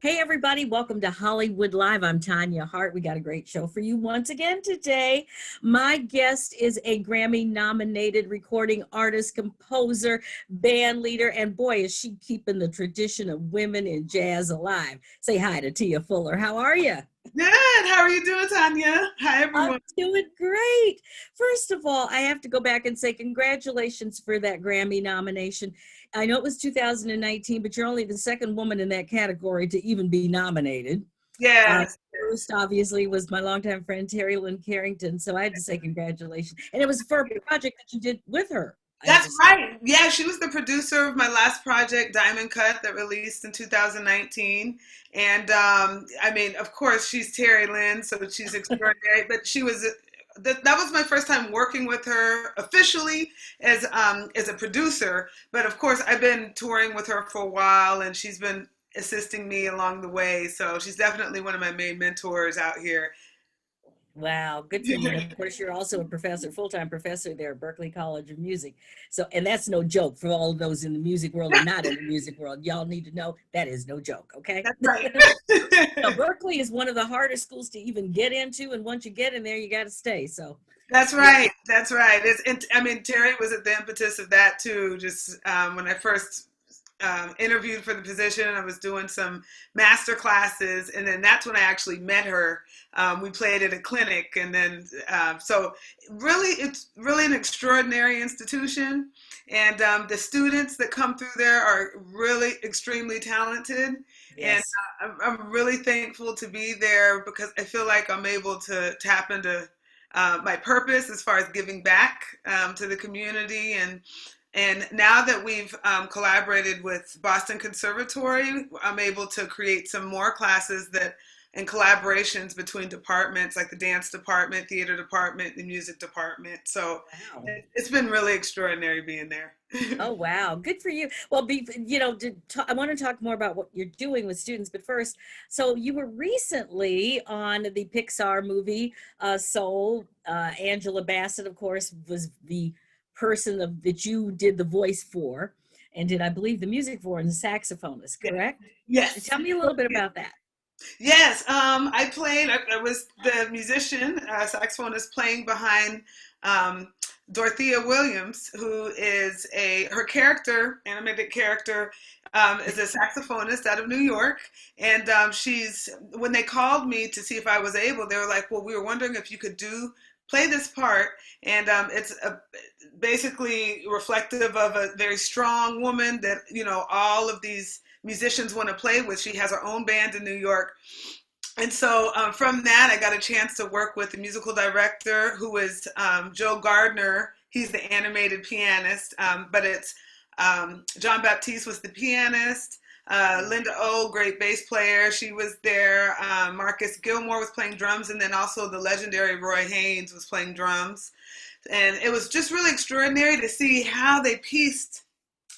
Hey, everybody, welcome to Hollywood Live. I'm Tanya Hart. We got a great show for you once again today. My guest is a Grammy nominated recording artist, composer, band leader, and boy, is she keeping the tradition of women in jazz alive. Say hi to Tia Fuller. How are you? Good. How are you doing, Tanya? Hi, I'm everyone. doing great. First of all, I have to go back and say congratulations for that Grammy nomination. I know it was 2019, but you're only the second woman in that category to even be nominated. Uh, Yes, First, obviously, was my longtime friend Terry Lynn Carrington. So I had to say congratulations. And it was for a project that you did with her, I that's understand. right. Yeah, she was the producer of my last project, Diamond Cut, that released in 2019. And I mean, of course, she's Terry Lynn, so she's extraordinary. But she was that was my first time working with her officially as a producer. But of course, I've been touring with her for a while, and she's been assisting me along the way. So she's definitely one of my main mentors out here. Wow, good for you. And of course, you're also a professor, full-time professor there at Berklee College of Music. So, and that's no joke for all of those in the music world and not in the music world. Y'all need to know that is no joke, okay? That's right. Now, Berkeley is one of the hardest schools to even get into, and once you get in there, you got to stay. So, That's yeah. right. That's right. I mean, Terry was at the impetus of that too. Just when I first interviewed for the position, I was doing some master classes, and then that's when I actually met her. We played at a clinic, and then so really, it's really an extraordinary institution, and the students that come through there are really extremely talented. And Yes. I'm really thankful to be there because I feel like I'm able to tap into my purpose as far as giving back to the community. And now that we've collaborated with Boston Conservatory, I'm able to create some more classes that and collaborations between departments like the dance department, theater department, the music department. So Wow. it's been really extraordinary being there. Oh, wow. Good for you. Well, I want to talk more about what you're doing with students, but first, so you were recently on the Pixar movie, Soul. Angela Bassett, of course, was the that you did the voice for and did, I believe, the music for and the saxophonist, Yeah. correct? Yes. Tell me a little bit about that. Yes, I was the musician, saxophonist playing behind um, Dorothea Williams, who is her character, animated character, is a saxophonist out of New York. And when they called me to see if I was able, they were like, well, we were wondering if you could play this part. And it's basically reflective of a very strong woman that, all of these musicians want to play with. She has her own band in New York. And so from that, I got a chance to work with the musical director, who is Joe Gardner. He's the animated pianist, but it's John Baptiste was the pianist. Linda O, great bass player, she was there. Marcus Gilmore was playing drums, and then also the legendary Roy Haynes was playing drums. And it was just really extraordinary to see how they pieced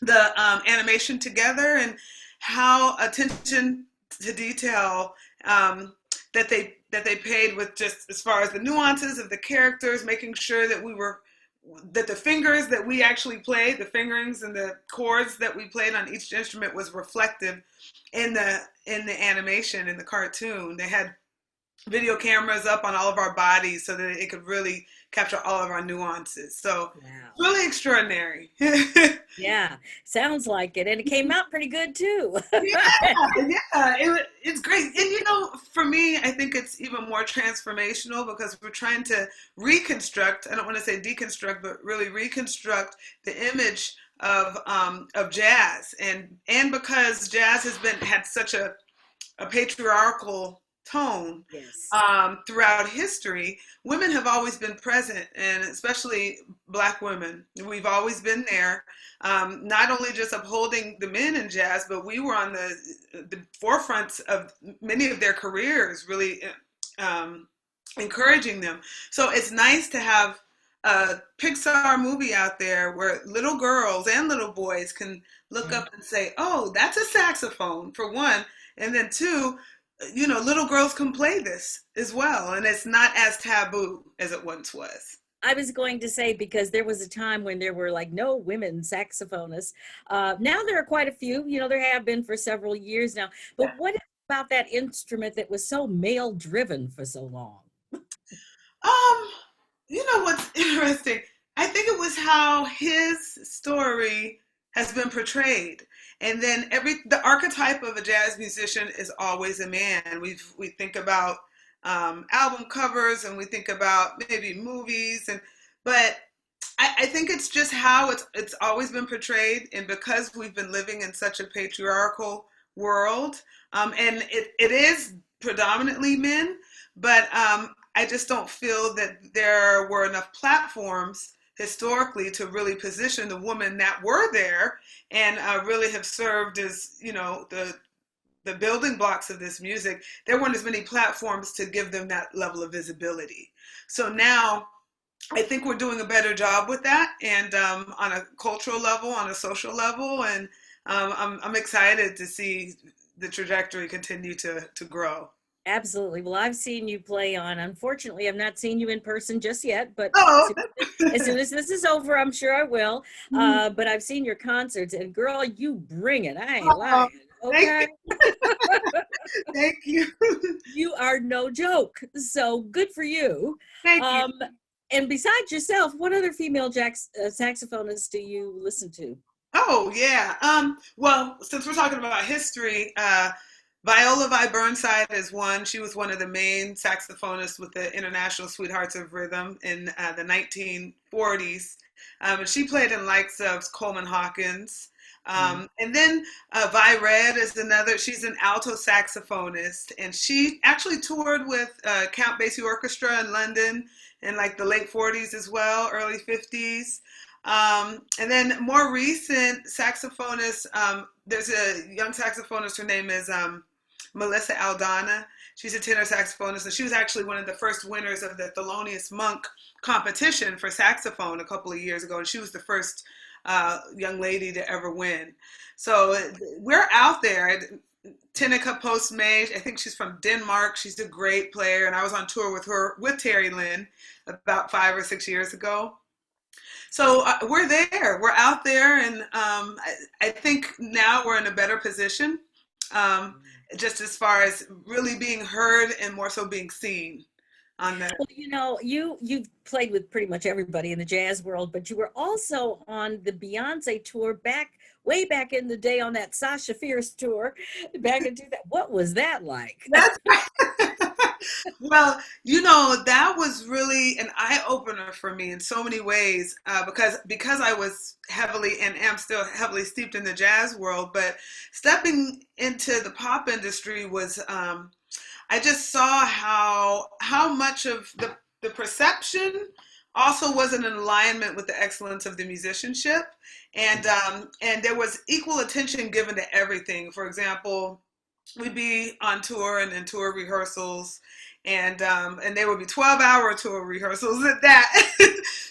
the animation together and how attention to detail that they paid with just as far as the nuances of the characters, making sure that the fingers that we actually played, the fingerings and the chords that we played on each instrument was reflected in the animation in the cartoon. They had video cameras up on all of our bodies so that it could really capture all of our nuances. So Wow. really extraordinary. Yeah, sounds like it. And it came out pretty good too. Yeah, it's great. And for me, I think it's even more transformational because we're trying to reconstruct, I don't want to say deconstruct, but really reconstruct the image of jazz. And because jazz had such a patriarchal tone Yes. throughout history, women have always been present, and especially Black women. We've always been there, not only just upholding the men in jazz, but we were on the forefronts of many of their careers, really encouraging them. So it's nice to have a Pixar movie out there where little girls and little boys can look Mm. up and say, oh, that's a saxophone, for one. And then two, little girls can play this as well. And it's not as taboo as it once was. I was going to say, because there was a time when there were like no women saxophonists. Now there are quite a few, there have been for several years now. Yeah. But what about that instrument that was so male driven for so long? Um, you know what's interesting? I think it was how his story has been portrayed. And then the archetype of a jazz musician is always a man. We think about album covers, and we think about maybe movies, but I think it's just how it's always been portrayed, and because we've been living in such a patriarchal world, and it is predominantly men, but I just don't feel that there were enough platforms historically to really position the women that were there and really have served as, the building blocks of this music. There weren't as many platforms to give them that level of visibility. So now I think we're doing a better job with that, and on a cultural level, on a social level, and I'm excited to see the trajectory continue to grow. Absolutely. Well, I've seen you play on. Unfortunately, I've not seen you in person just yet, but Oh, as soon as this is over, I'm sure I will. But I've seen your concerts, and girl, you bring it. I ain't oh, lying. thank Okay. you. Thank you. You are no joke. So good for you. Thank you. Um, and besides yourself, what other female saxophonists do you listen to? Oh, yeah. Well, since we're talking about history, Viola Vi Burnside is one. She was one of the main saxophonists with the International Sweethearts of Rhythm in the 1940s. And she played in likes of Coleman Hawkins. And then Vi Red is another. She's an alto saxophonist, and she actually toured with Count Basie Orchestra in London in like the late 40s as well, early 50s. And then more recent saxophonists, there's a young saxophonist, her name is Melissa Aldana. She's a tenor saxophonist, and she was actually one of the first winners of the Thelonious Monk competition for saxophone a couple of years ago, and she was the first young lady to ever win. So we're out there. Tineke Postme, I think she's from Denmark. She's a great player, and I was on tour with her, with Terry Lynn, about 5 or 6 years ago. So we're there. We're out there, and I think now we're in a better position, just as far as really being heard and more so being seen on that. Well, you've played with pretty much everybody in the jazz world, but you were also on the Beyonce tour way back in the day on that Sasha Fierce tour back in 2000. What was that like? That's Well, that was really an eye-opener for me in so many ways, because I was heavily and am still heavily steeped in the jazz world, but stepping into the pop industry was, I just saw how much of the perception also wasn't in alignment with the excellence of the musicianship, and there was equal attention given to everything. For example, we'd be on tour and in tour rehearsals, and they would be 12-hour tour rehearsals at that.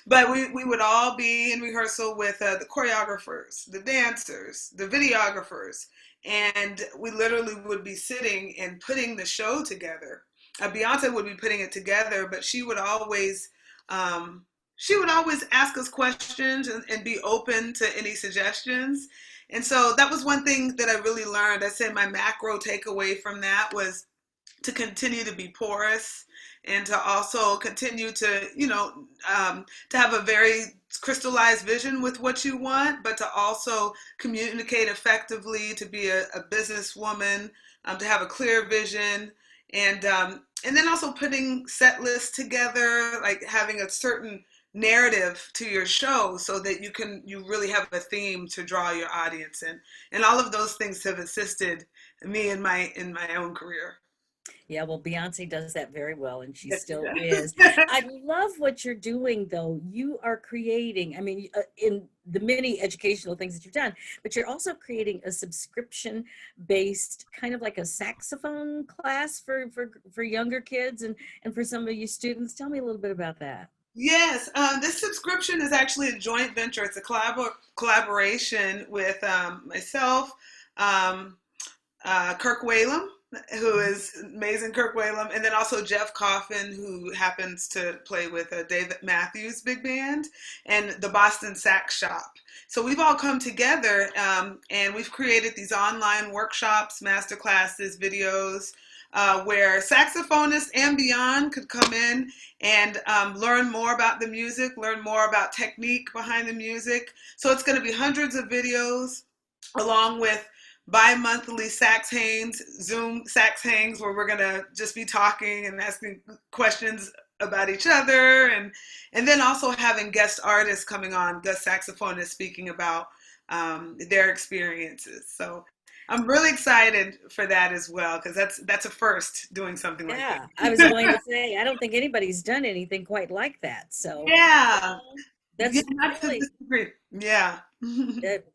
But we would all be in rehearsal with the choreographers, the dancers, the videographers, and we literally would be sitting and putting the show together. Beyonce would be putting it together, but she would always ask us questions and be open to any suggestions. And so that was one thing that I really learned. I said my macro takeaway from that was to continue to be porous, and to also continue to, to have a very crystallized vision with what you want, but to also communicate effectively, to be a businesswoman, to have a clear vision, and then also putting set lists together, like having a certain narrative to your show so that you really have a theme to draw your audience in. And all of those things have assisted me in my own career. Yeah, well, Beyonce does that very well, and she Yes, still she is. does. I love what you're doing, though. You are creating, I mean, in the many educational things that you've done, but you're also creating a subscription-based, kind of like a saxophone class for younger kids and for some of you students. Tell me a little bit about that. Yes, this subscription is actually a joint venture. It's a collaboration with myself, Kirk Whalum, who is amazing, Kirk Whalum, and then also Jeff Coffin, who happens to play with David Matthews Big Band, and the Boston Sax Shop. So we've all come together, and we've created these online workshops, master classes, videos, where saxophonists and beyond could come in and learn more about the music, learn more about technique behind the music. So it's going to be hundreds of videos along with bi-monthly sax hangs, Zoom sax hangs, where we're going to just be talking and asking questions about each other, and then also having guest artists coming on, guest saxophonists speaking about their experiences. So I'm really excited for that as well, because that's a first, doing something like that. Yeah, I was going to say, I don't think anybody's done anything quite like that. So Yeah. that's Yeah, not to really, disagree. Yeah.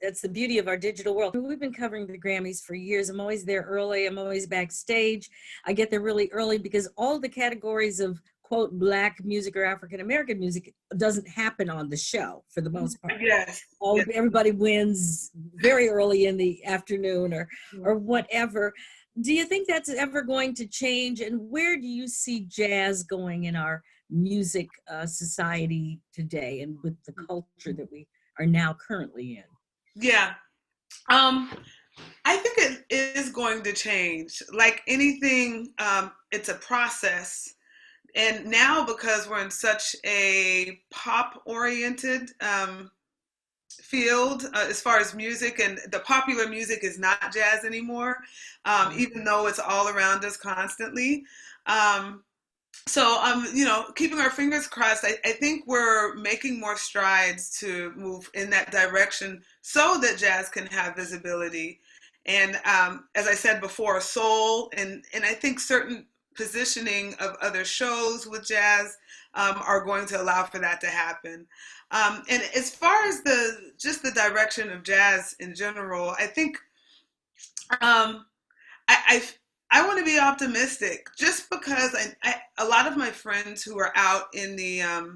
that's the beauty of our digital world. We've been covering the Grammys for years. I'm always there early. I'm always backstage. I get there really early because all the categories of quote Black music or African American music doesn't happen on the show for the most part. Yes. Yes. Everybody wins very early in the afternoon or whatever. Do you think that's ever going to change? And where do you see jazz going in our music society today and with the culture that we are now currently in? Yeah. I think it is going to change. Like anything, it's a process. And now, because we're in such a pop-oriented field as far as music, and the popular music is not jazz anymore, even though it's all around us constantly. So, keeping our fingers crossed, I think we're making more strides to move in that direction so that jazz can have visibility. And as I said before, soul and I think certain positioning of other shows with jazz are going to allow for that to happen. And as far as just the direction of jazz in general, I think I want to be optimistic, just because a lot of my friends who are out in the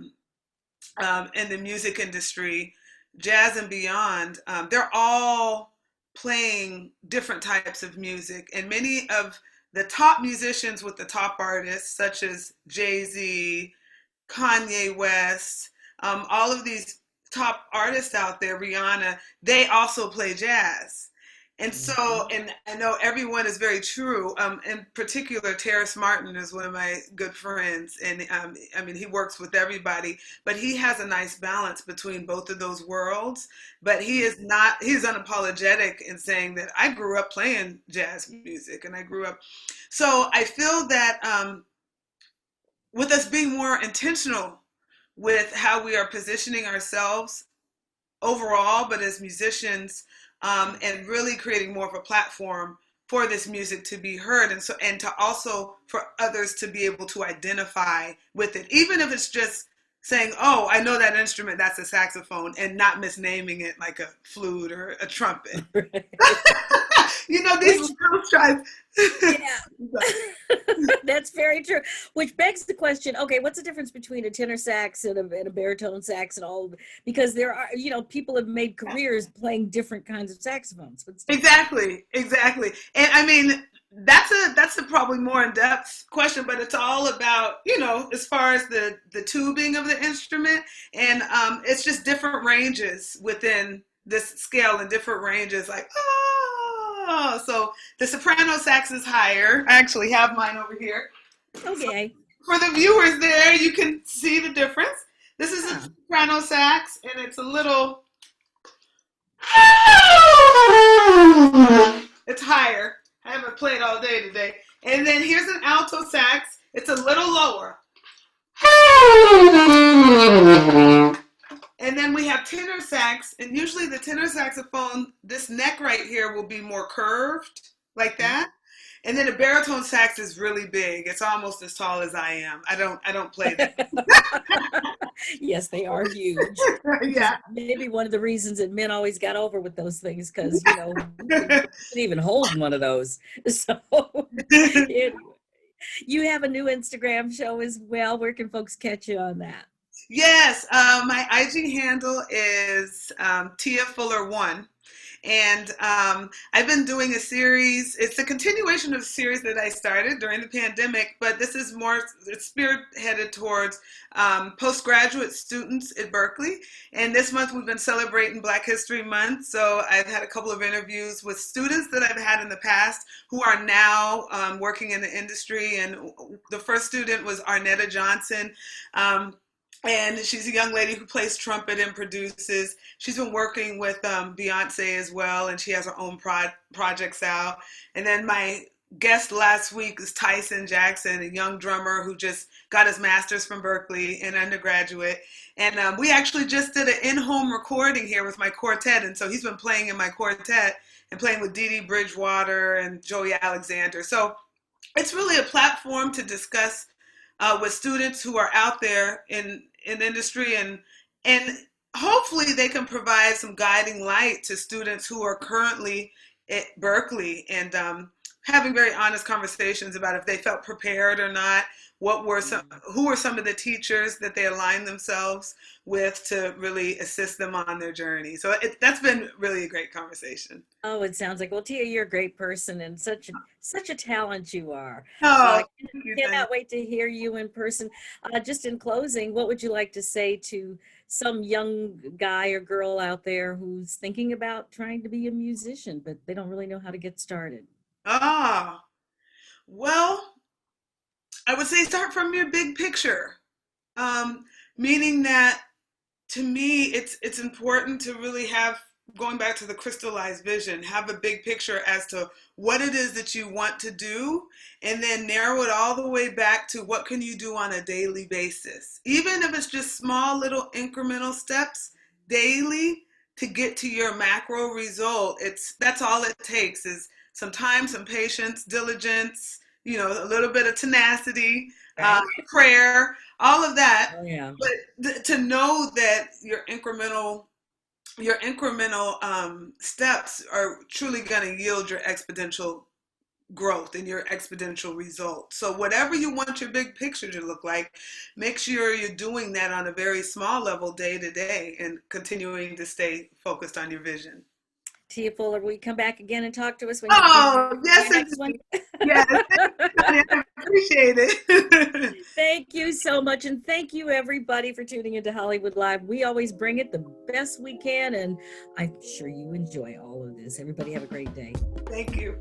music industry, jazz and beyond, they're all playing different types of music, and many of the top musicians with the top artists, such as Jay-Z, Kanye West, all of these top artists out there, Rihanna, they also play jazz. And so, and I know everyone is very true. In particular, Terrace Martin is one of my good friends. And I mean, he works with everybody, but he has a nice balance between both of those worlds. But he's unapologetic in saying that I grew up playing jazz music and I grew up. So I feel that with us being more intentional with how we are positioning ourselves overall, but as musicians, and really creating more of a platform for this music to be heard, and to also for others to be able to identify with it, even if it's just saying, "Oh, I know that instrument, that's a saxophone," and not misnaming it like a flute or a trumpet. These little tribes. Yeah, that's very true. Which begs the question: okay, what's the difference between a tenor sax and a baritone sax and all? Because there are, people have made careers playing different kinds of saxophones. Exactly. And I mean, that's a probably more in-depth question, but it's all about, as far as the tubing of the instrument, and it's just different ranges within this scale, and different ranges, like, so the soprano sax is higher. I actually have mine over here. Okay. So for the viewers there, you can see the difference. This is a soprano sax, and it's a little, it's higher. I haven't played all day today. And then here's an alto sax. It's a little lower. And then we have tenor sax, and usually the tenor saxophone, this neck right here will be more curved, like that. And then a baritone sax is really big. It's almost as tall as I am. I don't play that. Yes, they are huge. Yeah. Maybe one of the reasons that men always got over with those things, because you couldn't even hold one of those. So anyway, you have a new Instagram show as well. Where can folks catch you on that? Yes, my IG handle is Tia Fuller 1, And I've been doing a series. It's a continuation of a series that I started during the pandemic, but this is more, it's spearheaded towards postgraduate students at Berklee. And this month we've been celebrating Black History Month. So I've had a couple of interviews with students that I've had in the past who are now working in the industry. And the first student was Arnetta Johnson. And she's a young lady who plays trumpet and produces. She's been working with Beyonc as well, and she has her own projects out. And then my guest last week is Tyson Jackson, a young drummer who just got his master's from Berklee, an undergraduate. And we actually just did an in-home recording here with my quartet, and so he's been playing in my quartet and playing with Dee Dee Bridgewater and Joey Alexander. So it's really a platform to discuss with students who are out there in industry, and hopefully they can provide some guiding light to students who are currently at Berklee, and having very honest conversations about if they felt prepared or not, who were some of the teachers that they aligned themselves with to really assist them on their journey. So that's been really a great conversation. Oh, it sounds like, well, Tia, you're a great person and such a talent you are. Oh, Cannot wait to hear you in person. Just in closing, what would you like to say to some young guy or girl out there who's thinking about trying to be a musician, but they don't really know how to get started? Well, I would say start from your big picture, meaning that to me, it's important to really have, going back to the crystallized vision, have a big picture as to what it is that you want to do, and then narrow it all the way back to what can you do on a daily basis. Even if it's just small little incremental steps daily to get to your macro result, that's all it takes is some time, some patience, diligence, a little bit of tenacity, Right. prayer, all of that. Oh, yeah. But to know that your incremental steps are truly going to yield your exponential growth and your exponential results. So whatever you want your big picture to look like, make sure you're doing that on a very small level day to day and continuing to stay focused on your vision. Tia Fuller, will you come back again and talk to us when you yes, next one? Yes, I appreciate it. Thank you so much, and thank you everybody for tuning into Hollywood Live. We always bring it the best we can, and I'm sure you enjoy all of this. Everybody have a great day. Thank you.